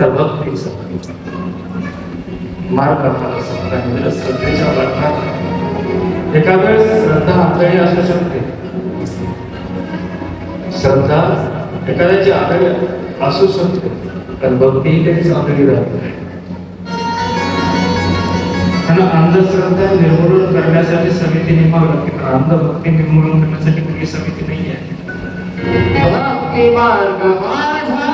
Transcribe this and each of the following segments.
तर भक्तीचा मार्ग आपल्याला समजा श्रद्धेच्या वाटणार एखाद्या श्रद्धा आंधळी असू शकते, श्रद्धा एखाद्याची आंधळी असू शकते, पण भक्ती कधीच आंधळी राहत नाही. आणि अंधश्रद्धा निर्मूलन करण्यासाठी समिती नेमावी लागते, पण अंधभक्ती निर्मूलन करण्यासाठी कुठली समिती नाही आहे. भक्ती मार्ग माझा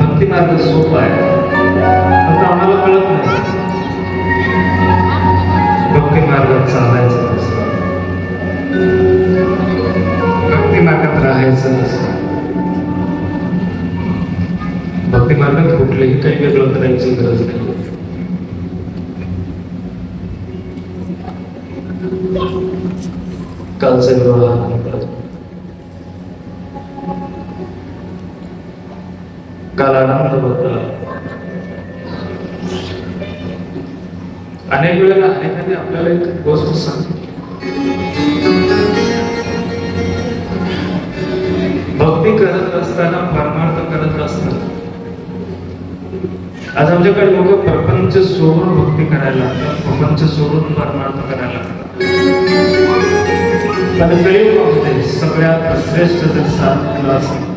भक्ती मार्ग सोपा आहे, आता आम्हाला कळत नाही. भक्ती मार्गात चालायचं नसतं, भक्ती मार्गात राहायचं नसतं. भक्ती मार्गात कुठलंही काही वेगळं करायची गरज नाही. कालचा विवाह काल आनंद होता. अनेक वेळेला अनेकांनी आपल्याला एक गोष्ट सांगितली, भक्ती करत असताना परमार्थ करत असताना आज आमच्याकडे लोक प्रपंच सोडून भक्ती करायला लागतात, प्रपंच सोडून परमार्थ करायला लागतात. पण कलियुगामध्ये सगळ्यात श्रेष्ठ जर साधन असेल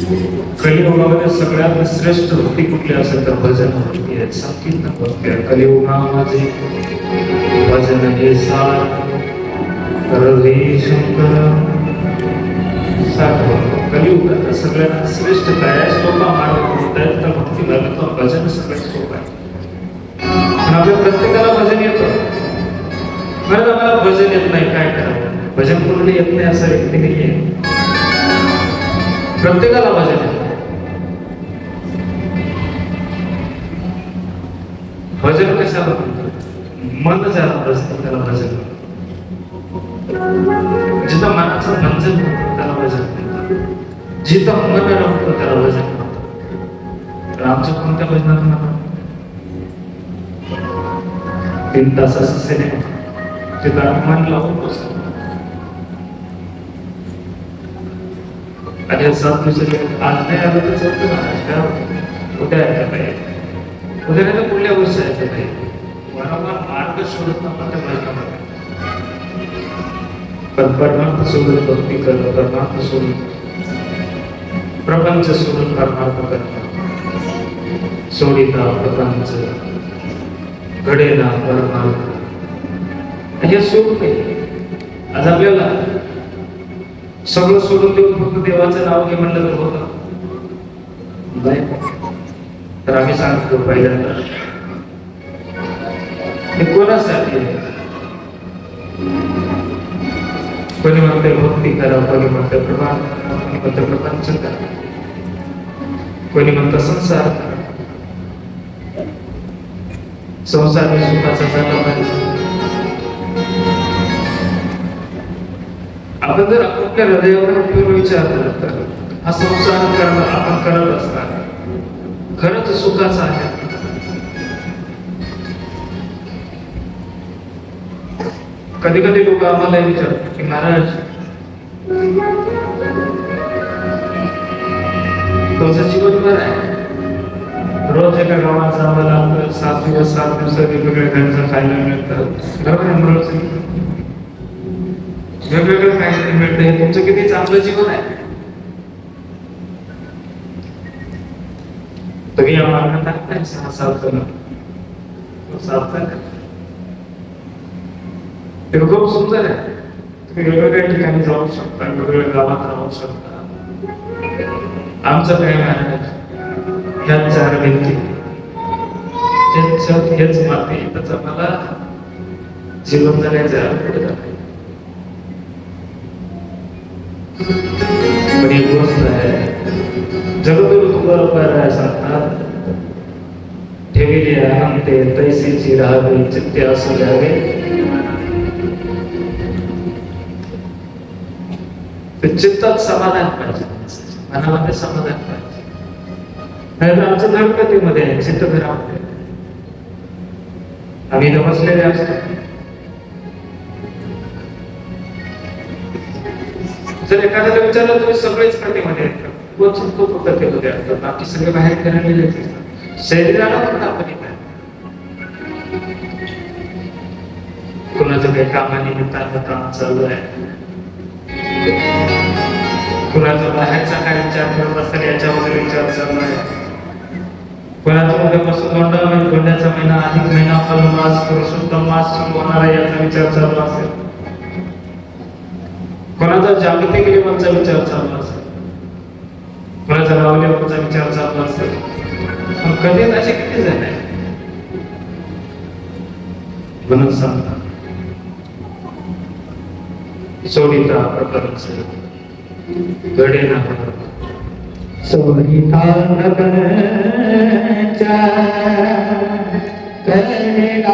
कलियुगामध्ये सगळ्यात श्रेष्ठ भक्ती कुठली असेल तर भजन भक्ती आहे, संकीर्तन भक्ती आहे. कलियुगामध्ये भजन हे सार हरे शंकर साठ कलियुगात सगळ्यात श्रेष्ठ काय आहे, सोपा मार्ग कोणता आहे तर भक्ती लागत तो भजन सगळ्यात सोपं आहे. पण आपल्या प्रत्येकाला भजन येतं, बरं आम्हाला भजन येत नाही, काय करावं? भजन पूर्ण येत नाही असं व्यक्ती नाही आहे, प्रत्येकाला भजन येतं. भजन कशाला म्हणतात? मन ज्याला असतं त्याला भजन, जिथं मनाचं मंजन होतं त्याला भजन म्हणतात, जिथं मन रमतं त्याला भजन म्हणतात. तर आमच्या कोणत्या भजनात म्हणा 3 तासाचं सिनेमा तिथं मन लावून बसतो आणि 7 दिवसाचे आज नाही आलं तर चालतं ना, उद्या ऐकलं पाहिजे, उद्या नाही तर पुढल्या वर्षी ऐकलं पाहिजे. वारंवार मार्ग शोधत नव्हता भजनामध्ये, पण परमार्थ सोडून भक्ती करणं, परमार्थ सोडून प्रपंच सोडून परमार्थ करणं, सोडिता प्रपंच घडेना परमार्थ, हे सोडून नाही. आज आपल्याला सगळं सोडून देऊन फक्त देवाचं नाव घे म्हणलं तर होतं नाही. तर आम्ही सांगतो पहिल्यांदा हे कोणासाठी? कोणी म्हणते भक्ती करा, कोणी म्हणते प्रपंच करा, कोणी म्हणतं संसार करा. संसार हे सुखाचा झाला पाहिजे. आपण जर आपल्या हृदयावर विचार केला तर हा संसार करणं आपण करत असताना खरंच सुखाचा आहे. कधी कधी लोक आम्हाला विचारतात की महाराज तुमचं जीवन बरं आहे, रोज एका गावात आम्हाला 7 दिवस 7 दिवसात वेगवेगळ्या खायचं खायला मिळतं, वेगवेगळं खायला मिळतं, हे तुमचं किती चांगलं जीवन आहे. तुम्ही या मार्गात टाकताय 6-7 जण ते खूप सुंदर आहे. तुम्ही वेगवेगळ्या ठिकाणी जाऊ शकता, वेगवेगळ्या गावात राहू शकता. आमचं काय महाराज ह्याच 4 व्यक्ती हेच माती, त्याचं मला जीवन जगायचं पुढे जात. पण एक गोष्ट आहे, जगदुरु तुका सांगतात ठेविले अहंते तैसेची राहावे चित्ते असू द्यावे. चित्तात समाधान पाहिजे, मनामध्ये समाधान पाहिजे. नाही तर आमचं गणपतीमध्ये आहे, चित्तघरामध्ये आम्ही इथं बसलेले असतो. जर एखाद्याला विचारलं तुम्ही सगळेच कथेमध्ये आहेत, तो कथेमध्ये असतात, बाकी सगळे बाहेर फिरायला गेले शरीराला पण आपण येतात. कुणाचं काही कामानिमित्तानं काम चालू आहे, कुणाचा बाहेरचा काय विचार करत असताना याच्यामध्ये विचार चालू आहे, कोणाचा उद्यापासून धोंड्याचा महिना अधिक महिना मास पुरुषोत्तम मास सुरू होणार आहे याचा विचार चालू असेल, कोणाचा जागतिक लेवलचा विचार चालू असेल, कोणाचा गाव लेवलचा विचार चालू असेल. पण कधी असे किती जण आहे म्हणून सांगतात सोडिता प्रपंच घडे ना सोडिता प्रपंच घडे ना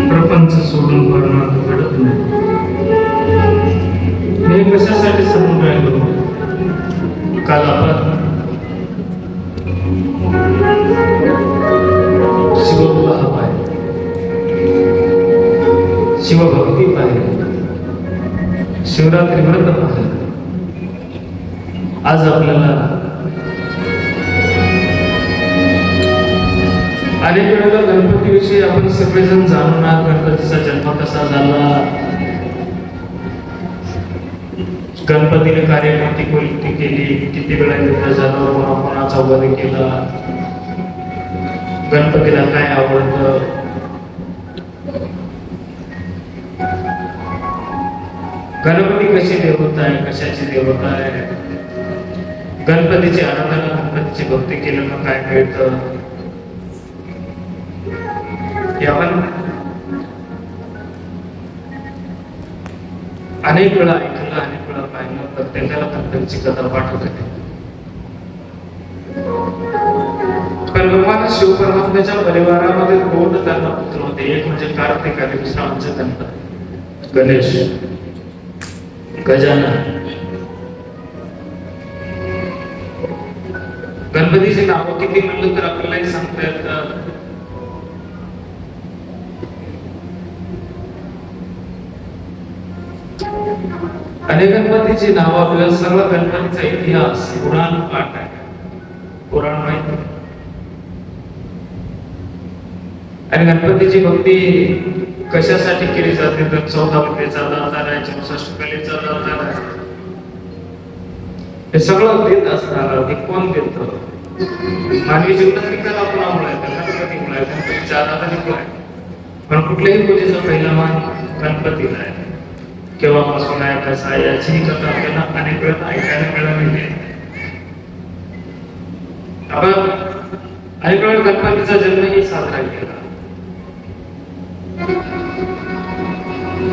प्रपंच सोडून भरणार घडत नाही. हे कशासाठी समोर राहिलो? काल आपण शिवविवाह पाहिला, शिवभक्ती पाहिली, शिवरात्री व्रत पाहिलं. आज आपल्याला अनेक वेळेला गणपतीविषयी आपण सगळेजण जाणून गणपतीचा जन्म कसा झाला, गणपतीने कार्यकृती कोणती केली, किती वेळा युद्ध झालं, कोणाचा वध केला, गणपतीला काय आवडतं, गणपती कशी देवता आहे, कशाची देवता आहे, गणपतीची आराधना, गणपतीची भक्ती केल्यानं काय मिळतं, हे आपण अनेक वेळा ऐकलं, अनेक वेळा पाहिलं. प्रत्येकाला गणपतीची कथा पाठवते. पण भगवान शिवपरमात्म्याच्या परिवारामध्ये दोन त्यांना पुत्र होते. एक म्हणजे कार्तिक आणि दुसरा म्हणजे गणपती, गणेश, गजानन. गणपतीची नावं किती म्हणलं तर आपल्यालाही सांगता येतात. आणि गणपतीची नाव आपल्याला सगळं गणपतीचा इतिहास पुराण पाठ आहे, पुराण माहिती. आणि गणपतीची भक्ती कशासाठी केली जाते तर 14 विद्येचा दातार आहे, 64 कलेचा दातार आहे. हे सगळं देत असणार हे कोण देत? मानवी जीवनातली कला कोणामुळे आहे? गणपतीमुळे आहे, गणपतीच्या आराधनेमुळे. पण कुठल्याही पूजेचा पहिला मान गणपतीला आहे. केव्हापासून आहे, कसा आहे, याची कथा आपल्याला अनेक वेळा ऐकायला मिळाली. आपण अनेक वेळा गणपतीचा जन्मही साजरा केला.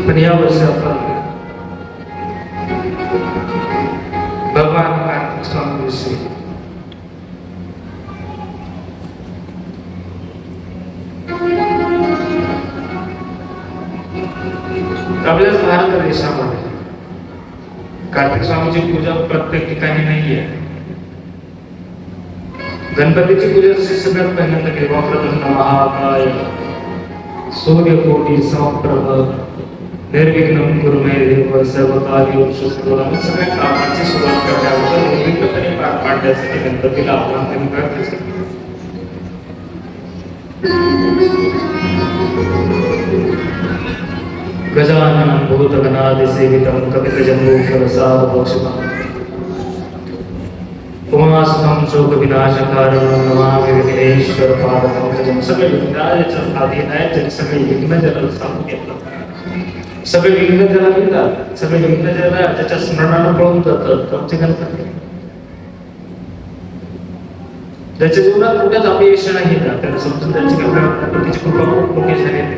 पण या वर्षी आपण भगवान कार्तिक स्वामी विषयी आपल्याच भारत देशामध्ये कार्तिक स्वामीची पूजा प्रत्येक ठिकाणी नाहीये. गणपतीची पूजा सगळ्यात पहिल्यांदा केली. वक्रतुंड महाकाय सूर्यकोटी समप्रभ निर्विघ्नं कुरु मे देव सर्वकार्येषु सर्वदा. सगळ्या कामाची सुरुवात करण्यावर निर्विघ्नपणे पार पाडण्यासाठी गणपतीला आव्हान करते. गजाननं भूतगणादिसेवितं कपितजम्बूफलसारभक्षितम् उमासुतं शोकविनाशकारणं नमामि विघ्नेश्वरपादपङ्कजं. सगळे विघ्नाच्या अधीन आहेत, ज्यांनी सगळे विघ्न ज्याला सांगून घेतलं. सगळे विघ्न ज्याला मिळतात, सगळे विघ्न ज्याला त्याच्या स्मरणानं पळून जातात आमचे गणपती. ज्याच्या जीवनात कुठेच अपयश नाही येतात त्याला समजून त्यांची गणपतीची कृपा खूप मोठी झाली आहे.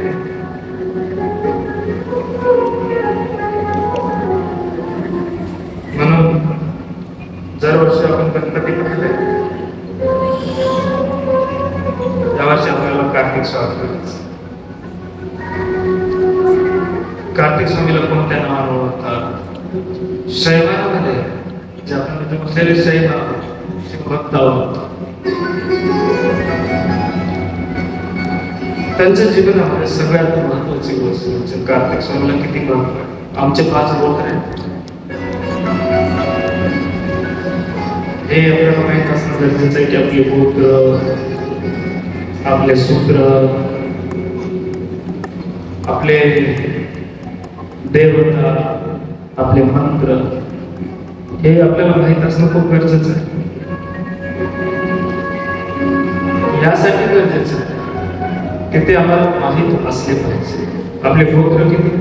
म्हणून दरवर्षी आपण गणपती पाहिले, यावर्षी आपल्याला कार्तिक स्वामी. कार्तिक स्वामीला कोणत्या नावाने ओळखतात? शैवामध्ये जे आपण बसलेले शैव शिवभक्त आहोत, त्यांच्या जीवनामध्ये सगळ्यात महत्वाची गोष्ट म्हणजे कार्तिक स्वामीला किती महत्व आहे. आमचे 5 बोट आहेत हे आपल्याला माहित असणं गरजेचं आहे की आपले बोट, आपले सूत्र, आपले देवता, आपले मंत्र हे आपल्याला माहित असणं खूप गरजेचं आहे. यासाठी गरजेचं आहे की ते आम्हाला माहित असले पाहिजे. आपले गोत्र किती?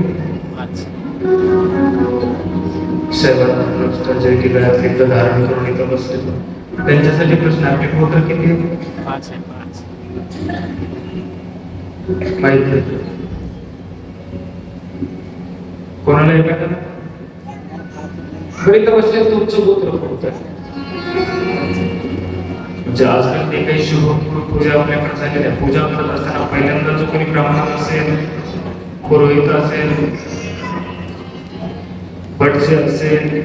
शैवात जे की गळ्यात लिंग धारण करून इथं बसले, त्यांच्यासाठी प्रश्न आपले गोत्र किती? 5 माहिती. कोणाला एखाद्या बरी तर बसले तुमचं गोत्र कोणतं आहे? म्हणजे आजकाल ते काही शुभ पूजा आपल्याकडे झालेल्या आहे. पूजा करत असताना पहिल्यांदा जो कोणी ब्राह्मण असेल, पुरोहित असेल, भटजी असेल,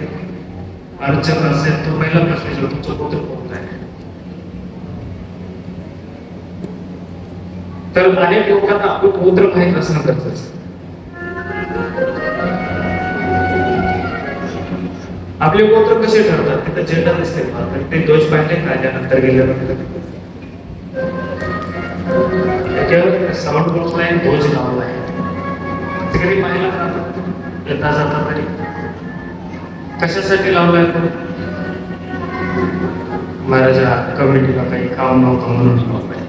अर्चक असेल, तो पहिला प्रश्न विचारतो तुमचं गोत्र कोणतं आहे? तर अनेक लोकांना आपलं गोत्र माहीत असणं गरजेचं आहे. आपले गोत्र कसे ठरतात? तिथं झेंडा दिसते तर ते ध्वज पाहिले राजानंतर गेल्यानंतर त्याच्यावर साऊंड बॉक्सला एक ध्वज लावला आहे. ते कधी पाहिला का? येता जाता तरी कशासाठी लावलाय? तो महाराजा कमिटीला काही काम नव्हतं म्हणून लावलाय.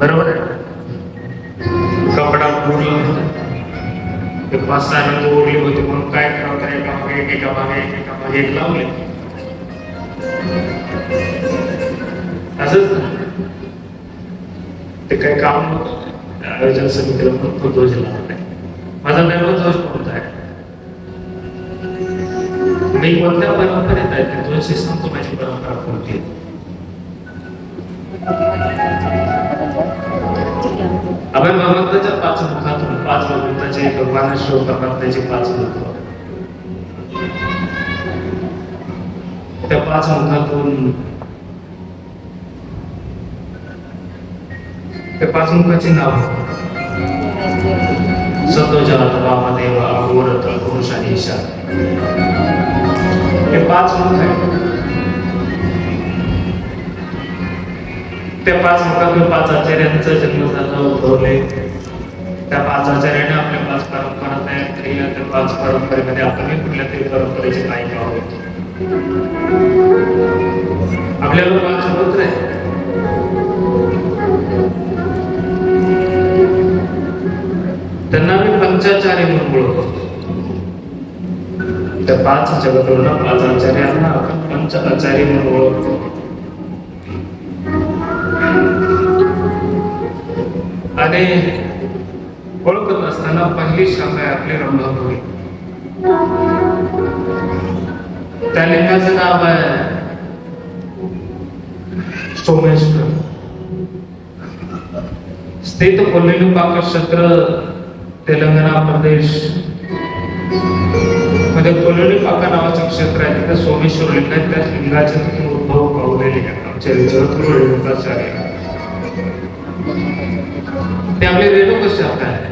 बरोबर आहे. कपडा उरला होता, ते 5-6 नंतर उरली होती म्हणून काय करावं, एका मागे एक लावले. असंच ना, ते काही काम नव्हतं आयोजन समितीला म्हणून तो ध्वज लावलाय. माझा नैव ध्वज कोणता आहे? मी कोणत्या परंपरेत आहे ते ध्वज सांगतो. माझी परंपरा कोणती आहे? आपण भगवंताच्या 5 मुखातून 5 भगवंताचे भगवान शिव परमात्म्याचे 5 मुख, त्या 5 मुखातून त्या 5 मुखाची नाव सतोजात, वामदेव, अघोरत, पुरुष आणि ईशान. हे 5 मुख आहेत. त्या 5 मुखातून 5 आचार्यांचा जन्म झाला, उद्भवले. त्या 5 आचार्याने आपल्या 5 परंपरा तयार केल्या. त्या 5 परंपरेमध्ये आपण कुठल्या तरी परंपरेचे नायक आहोत. आपल्याला 5 गोत्र आहे. त्यांना आम्ही पंचाचार्य म्हणून ओळखतो. त्या 5 जगद्गुरूंना 5 आचार्यांना आपण पंच आचार्य म्हणून ओळखतो. आणि ओळखत असताना पहिली शाखा आहे आपली रंभापुरी. त्या लिंगाचं नाव आहे सोमेश्वर. स्थित कोल्हेलुपाक क्षेत्र, तेलंगणा प्रदेश मध्ये कोल्हेलुपाका नावाचं क्षेत्र आहे. तिथे सोमेश्वर लिंग आहे. त्या लिंगाचे तिथे उद्भव कळवलेले आमचे जगद्गुरू रेणुकाचार्य. ते आपले रेणुका शाखा आहे.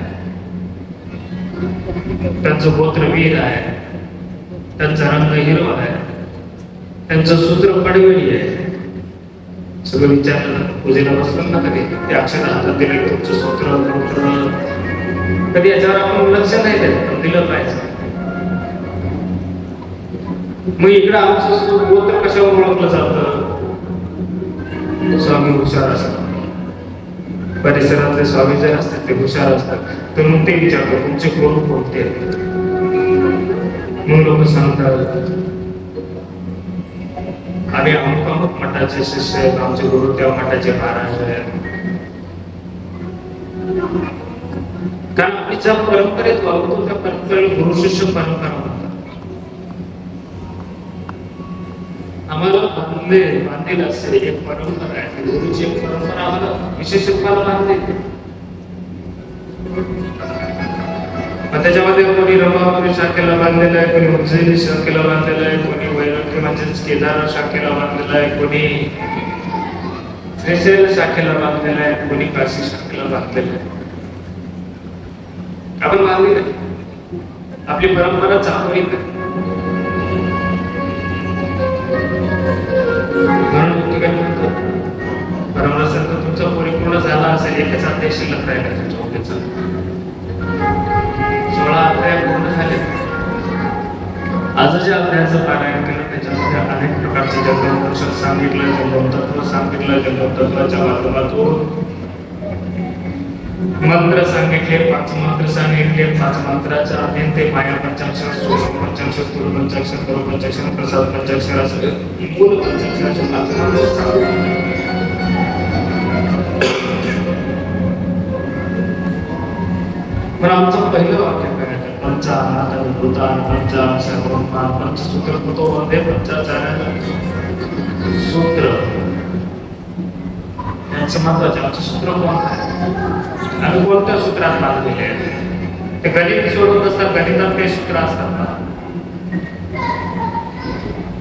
त्यांचं गोत्र वीर आहे, त्यांचा रंग हिरवा आहे, त्यांचं सूत्र कडवेळी आहे. सगळं विचारलं पूजेला बसलं ना कधी ते अक्षर हातात दिले, तुमचं सूत्र गोत्र, कधी याच्यावर आपण लक्ष नाही देत, पण दिलं पाहिजे. मग इकडं आमचं गोत्र कशावर ओळखलं जातं? स्वामी हुशार असतात. परिसरातले स्वामी जे असतात ते हुशार असतात. तर मग ते विचारतो तुमचे गुरु कोणते आहेत? मग लोक सांगतात आम्ही अमुक अमुक मठाचे शिष्य आहेत, आमचे गुरु त्या मठाचे महाराज आहेत. कारण आपली ज्या परंपरेत वागतो त्या परंपरेला गुरु शिष्य परंपरा म्हणतात. आम्हाला बांधलेलं असेल एक परंपरा आहे, गुरुची एक परंपरा आम्हाला विशेष रूपाला बांधते. मग त्याच्यामध्ये कोणी रमापुरी शाखेला बांधलेलं आहे, कोणी उज्जैनी शाखेला बांधलेलं आहे, कोणी वैराग्य म्हणजेच केदार शाखेला बांधलेलं आहे, कोणी श्रीशैल शाखेला बांधलेलं आहे, कोणी काशी शाखेला बांधलेलं आहे. आपण बांधलेलं आहे. आपली परंपरा चालू आहे. म्हणून काय म्हणतो परंपरा असेल तर तुमचा परिपूर्ण झाला असेल, एकच अध्याय शिल्लक राहिला तुमच्या ओळखीचा. 16 अध्याय पूर्ण झाले. आज जे अध्यायाचं पारायण केलं त्याच्यामध्ये अनेक प्रकारचे जन्मदर्शन सांगितलं, जन्मतत्व सांगितलं, जन्मतत्वाच्या माध्यमातून मंत्र सांगितले, 5 मंत्र सांगितले. 5 मंत्राच्या अधीन ते माया पंचाक्षर, सूक्ष्म पंचाक्षर, स्थूल पंचाक्षर, गुरु पंचाक्षर, प्रसाद पंचाक्षर असं मूल पंचाक्षराचे 5 मंत्र सांगितले. पण आमचं पहिलं वाक्य पंचानाथ भूतान पंचाक्षरमा पंचसूत्र तो वंदे पंचाचार्य सूत्र यांचं महत्वाचे सूत्र कोण आहे आणि कोणत्या सूत्रात बांधलेले आहे ते गणित सोडवत असतात गणितात काही सूत्र असतात ना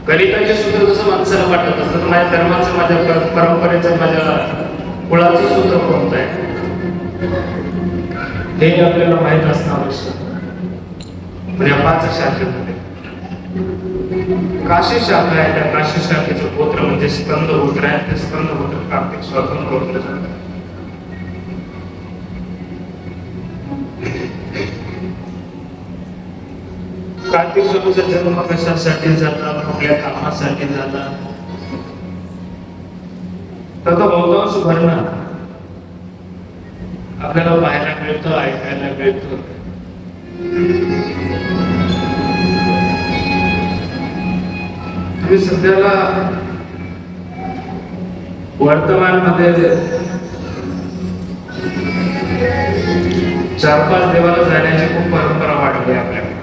गणिताचे सूत्र जसं माणसाला वाटत असतं माझ्या धर्माचं माझ्या परंपरेचं माझ्या कुळाचं सूत्र कोणतं आहे हे आपल्याला माहित असणं आवश्यक म्हणजे 5 शाखेमध्ये काशी शाखा आहे त्या काशी शाखेचं गोत्र म्हणजे स्कंद गोत्र आहे ते स्कंद गोत्र कार्तिक स्वातंत्र्य ओळखलं जातं कार्तिक स्वामीचा जन्म कशासाठी झाला कुठल्या कामासाठी झाला त्याचा बहुतांश भरणा आपल्याला पाहायला मिळतं ऐकायला मिळतं तुम्ही सध्याला वर्तमानमध्ये 4-5 देवाला जाण्याची खूप परंपरा वाढली आहे आपल्याकडे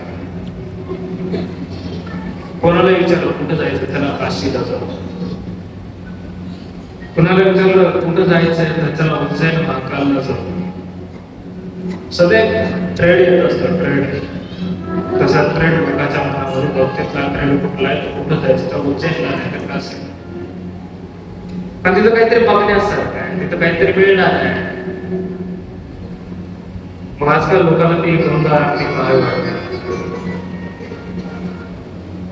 कोणाला विचारलं कुठं जायचं त्याला काशीला जाऊ कोणाला विचारलं कुठं जायचंय तर त्याला उज्जैन महाकालला जाऊ सदैव ट्रेड येत असतं ट्रेड कसा ट्रेड लोकांच्या मनावर बहुतेकला ट्रेड कुठला आहे कुठं जायचं तर उज्जैनला नाही तर काशी पण तिथं काहीतरी बघणे असतात काय तिथं काहीतरी मिळणार आहे मग आजकाल लोकांना ती गंगा आरती पाहावी वाटते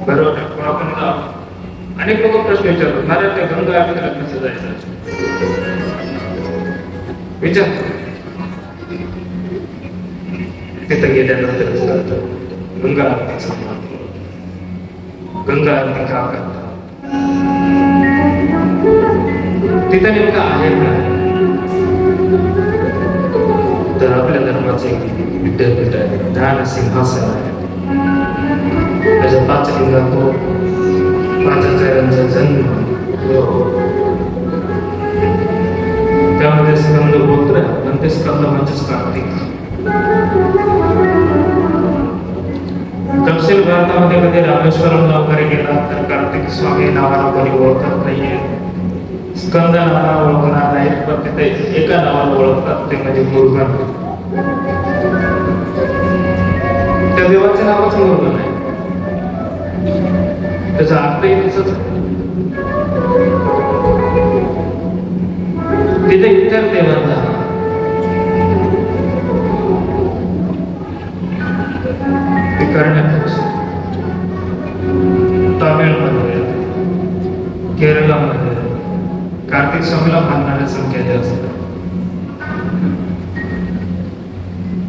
बरोबर आपण अनेक लोक प्रश्न विचारतात महाराज त्या गंगा आरतीला कसं जायचं विचार तिथं गेल्यानंतरच कळतं गंगा आरतीचं महत्व गंगा आरती का करतात तिथं नेमकं आहे का तर आपल्या धर्माचे विद्यापीठ आहे ध्यान सिंहासन आहे त्याच्या 5 लिंगातो 5 आचार्यांचा जन्म त्यामध्ये स्कंद गोत्र आहे आणि ते स्कंद म्हणजेच कार्तिक दक्षिण भारतामध्ये कधी रामेश्वरमला वगैरे गेला तर कार्तिक स्वामी नावाला कोणी ओळखत नाहीये स्कंद नावाला ओळखणार नाहीत पण तिथे एका नावाला ओळखतात ते म्हणजे मुरुगन त्या देवाचे नावच मुरुगन आहे त्याचा अर्थही तसंच तिथे इतर देवांना करण्यात तामिळमध्ये केरळामध्ये कार्तिक स्वामीला मानणाऱ्या संख्या जास्त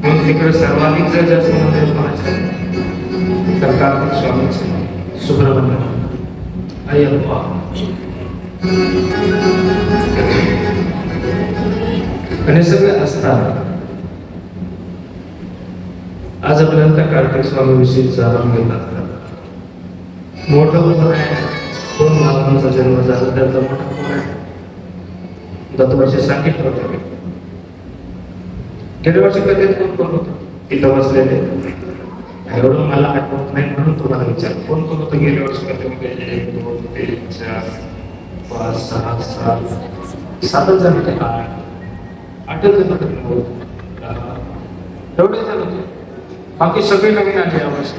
म्हणून तिकडे सर्वाधिक जर जास्त मंदिर म्हणायचे तर कार्तिक स्वामीचे सुब्रह्मण्य अय्यप्पा आणि सगळे असतात आज आपल्याला त्या कार्तिक स्वामी विषयी जाणून घेतात मोठं कोण आहे 2 महात्मांचा जन्म झाला त्याचा मोठा कोण आहे दत्तवर्षी सांगितलं होतं गेल्या वर्षी कधी कोण होतं इथं बसलेले एवढं मला आठवत नाही म्हणून तुम्हाला विचार कोण होतं गेल्या वर्षी कधी 1 2 3 4 5 6 7 7 जण होते 8 जण होते एवढे जण होते बाकी सगळे नवीन आले यावर्षी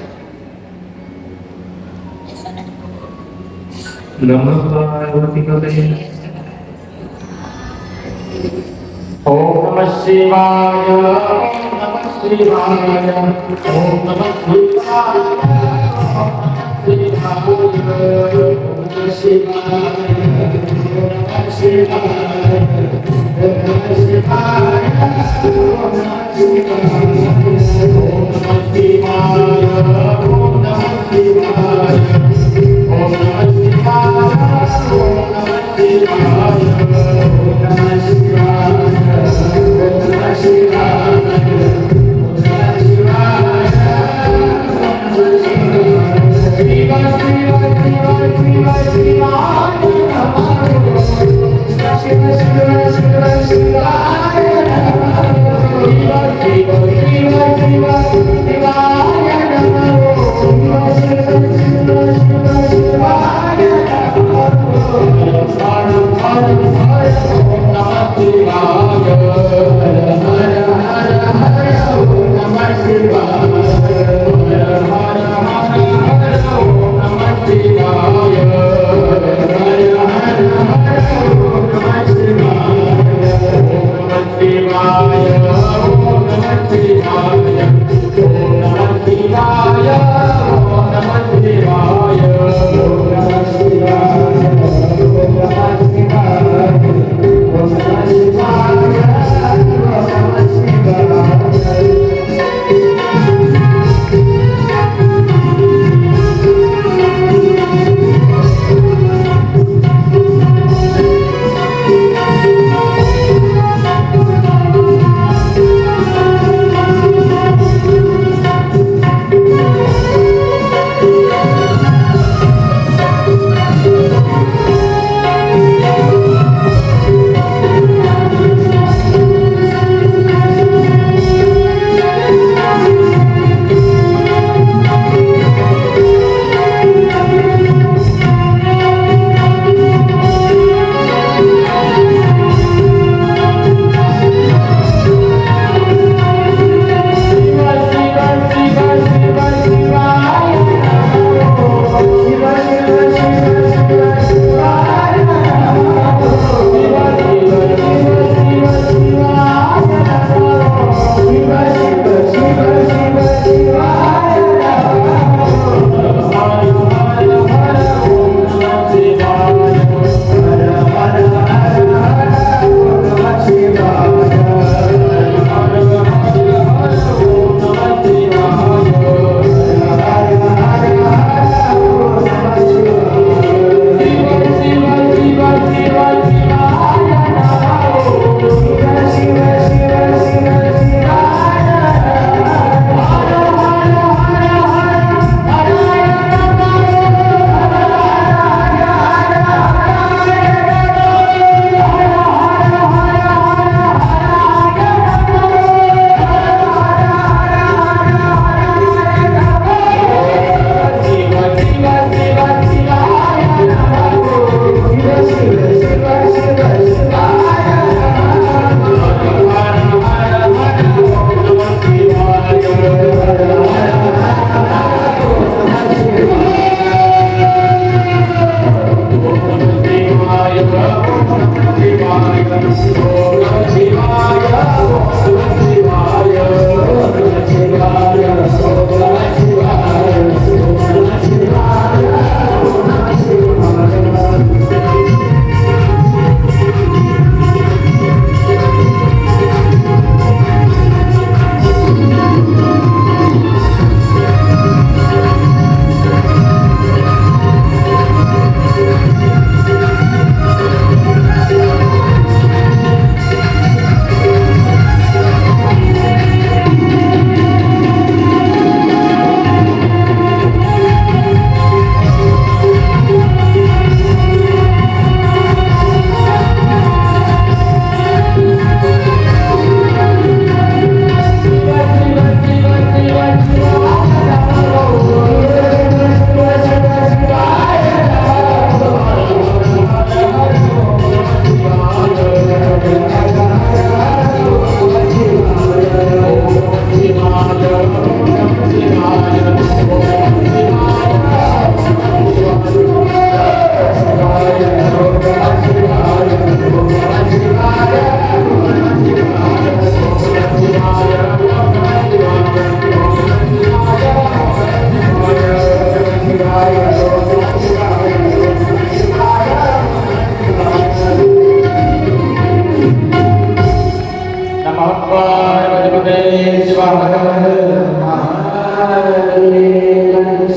ओम नमः शिवाय ओम नमः शिवाय ओम नमः शिवाय ओम नमः शिवाय Shiva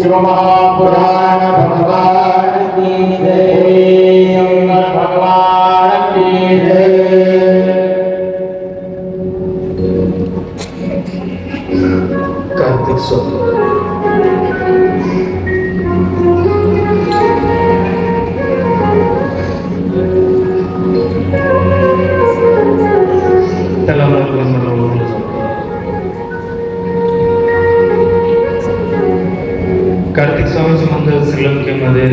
शिवमहापुराण भगवान की जय, शंकर भगवान की जय। कार्तिक स्वामी त्याला मला ओळखलं जातं. कार्तिक स्वामीचं मंदिर श्रीलंकेमध्ये,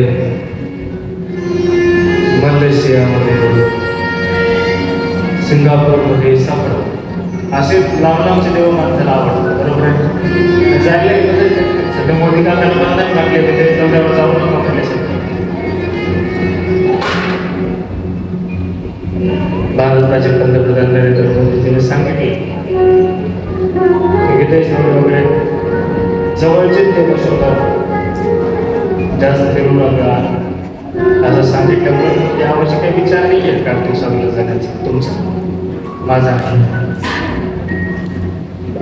मलेशियामध्ये, सिंगापूरमध्ये सापडतात. असे लांब लांबचे देव माणसाला आवडतात, बरोबर आहे. जायला सध्या मोदी काकांना बंधन लागले ते दौऱ्यावर जाऊ नका म्हटले. भारताचे पंतप्रधान नरेंद्र मोदीजींनी सांगितले की विदेश वगैरे जवळचे देव शोधा, जास्त फिरू नका असं सांगितल्यामुळे यावर्षी काही विचार नाही आहे कार्तिक स्वामीला जाण्याचा तुमचा माझा नाही.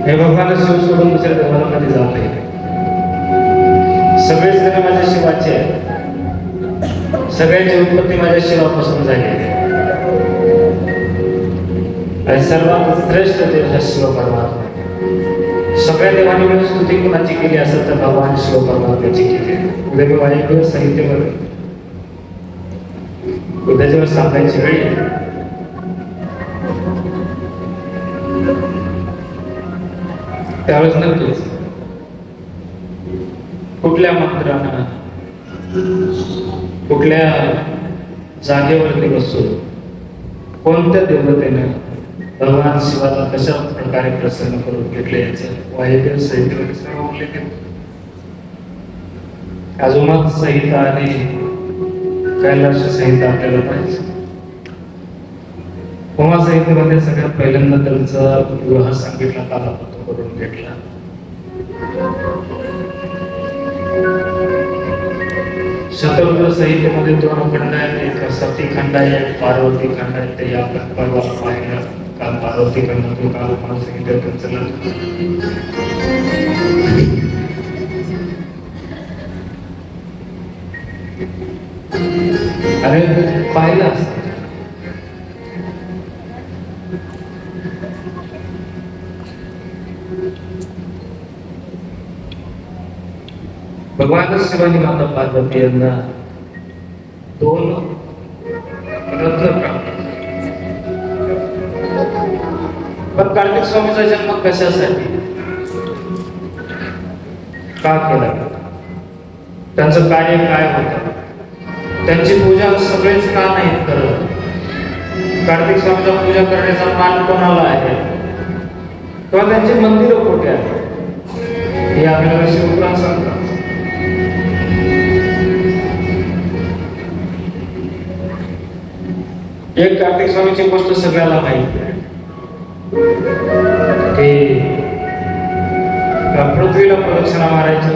हे भगवान शिव सोडून दुसऱ्या देवाला कधी जात नाही. सगळेच देव माझ्या शिवाचे आहे, सगळ्यांची उत्पत्ती माझ्या शिवापासून झाली आहे आणि सर्वात श्रेष्ठ देव हा शिव परमात्मा. सगळ्या देवांनी मिळून स्तुती कुणाची केली असेल तर भगवान शिव परमात्म्याची केली. उद्या मी वाईट साहित्यामध्ये उद्या जेव्हा सांगायची वेळ येईल त्यावेळेस नक्कीच कुठल्या मंत्रानं कुठल्या जागेवरती बसून कोणत्या देवतेनं भगवान शिवाला कशा प्रकारे प्रसन्न करून घेतले याचं वायव्य संहितेमध्ये सर्व उल्लेख आहे. अजून संहिता आणि कैलाश संहिता आपल्याला पाहिजे. उमा संहितेमध्ये सगळ्यात पहिल्यांदा त्यांचा विवाह सांगितला, कालापत्र करून घेतला. शतरुद्र संहितेमध्ये 2 खंड आहेत, एक सती खंड आहे, एक पार्वती खंड आहे. ते आपण परवा पाहिलं. काल पार्वती खंड काल उमा संहितेत त्यांचं अरे पाहिलं असतं. भगवान शिवानी माता पार्वती यांना 2 रत्न प्राप्त. पण कार्तिक स्वामीचा जन्म कशासाठी का केला, त्यांचं कार्य काय होतं, त्यांची पूजा सगळेच का नाहीत करत, कार्तिक स्वामीचा पूजा करण्याचा मान कोणाला आहे किंवा त्यांची मंदिरं कुठे आहेत हे आपल्याला शिवपुराण सांगतात. एक कार्तिक स्वामीची गोष्ट सगळ्याला माहिती आहे की पृथ्वीला प्रदक्षिणा मारायची.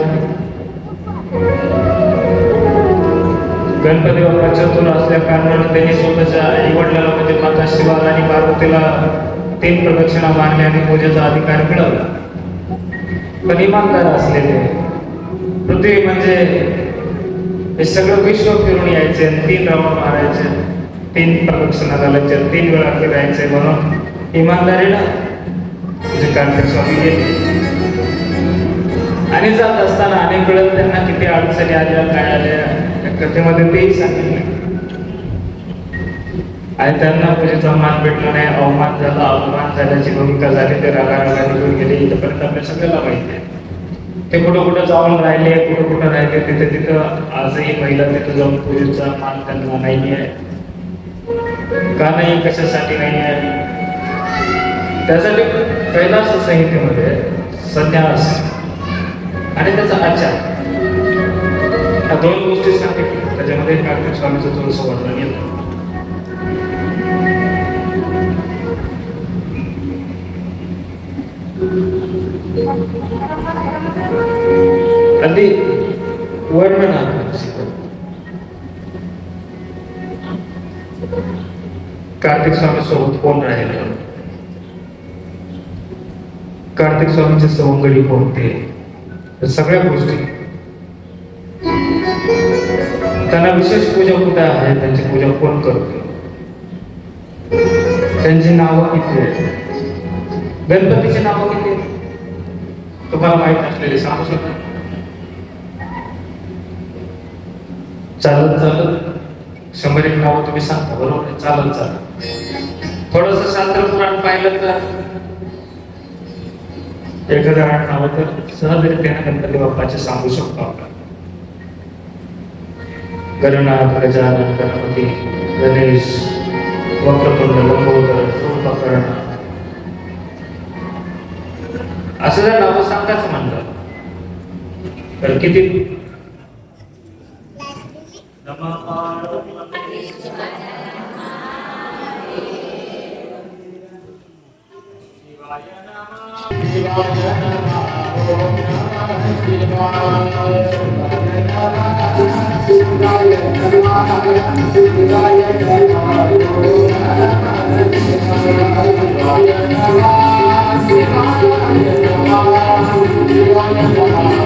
गणपती बाप्पा चतुर असल्या कारणाने त्यांनी स्वतःच्या आई वडिलांना म्हणजे माता शिवाला आणि पार्वतीला 3 प्रदक्षिणा मारल्या आणि पूजेचा अधिकार मिळवला. पण इमानदार असलेले पृथ्वी म्हणजे हे सगळं विश्व फिरून यायचे, 3 राऊंड मारायचे, 3 प्रदक्षिणा घालायचे, 3 वेळा फिरायचे. म्हणून इमानदारीला म्हणजे कार्तिक स्वामी गेले आणि जात असताना अनेक वेळेस त्यांना किती अडचणी आल्या, काय आल्या कथेमध्ये तेही सांगितले. आणि त्यांना पूजेचा मान भेटला नाही, अवमान झाला, अपमान झाल्याची भूमिका झाली, ते रागारागा निघून गेले. इथपर्यंत आपल्या सगळ्याला माहिती आहे. ते कुठं कुठं जाऊन राहिले, कुठं कुठं राहिले, तिथे तिथं आजही महिला तिथं जाऊन पूजेचा मान त्यांना नाही आहे. का नाही, कशासाठी नाही आहे? त्यासाठी कैलास संहितेमध्ये संन्यास आणि त्याचा आचार या 2 गोष्टी सांगितल्या. त्याच्यामध्ये कार्तिक स्वामीचं थोडंसं वर्णन येतं. अगदी वर्णन कार्तिक स्वामी सोबत कोण राहिलं, कार्तिक स्वामीचे सवंगडी कोणते, सगळ्या गोष्टी त्यांना विशेष पूजा कुठे आहे, त्यांची पूजा कोण करतो, त्यांची नावं किती आहेत, गणपतीची नावं किती आहेत तुम्हाला माहित असलेले सांगू शकता? चालत चालत 100 नावं तुम्ही सांगता, बरोबर? चालत चालत थोडस शास्त्र पुराण पाहिलं तर 1008 नावं तर सहजरित्याने गणपती बाप्पाचे सांगू शकतो आपण. गणनाथ, गजानन, गणपती, गणेश, वक्रतुंड, लंबोदर, धूमकर्ण असं जर नावं सांगाच म्हणलं तर किती? Shiva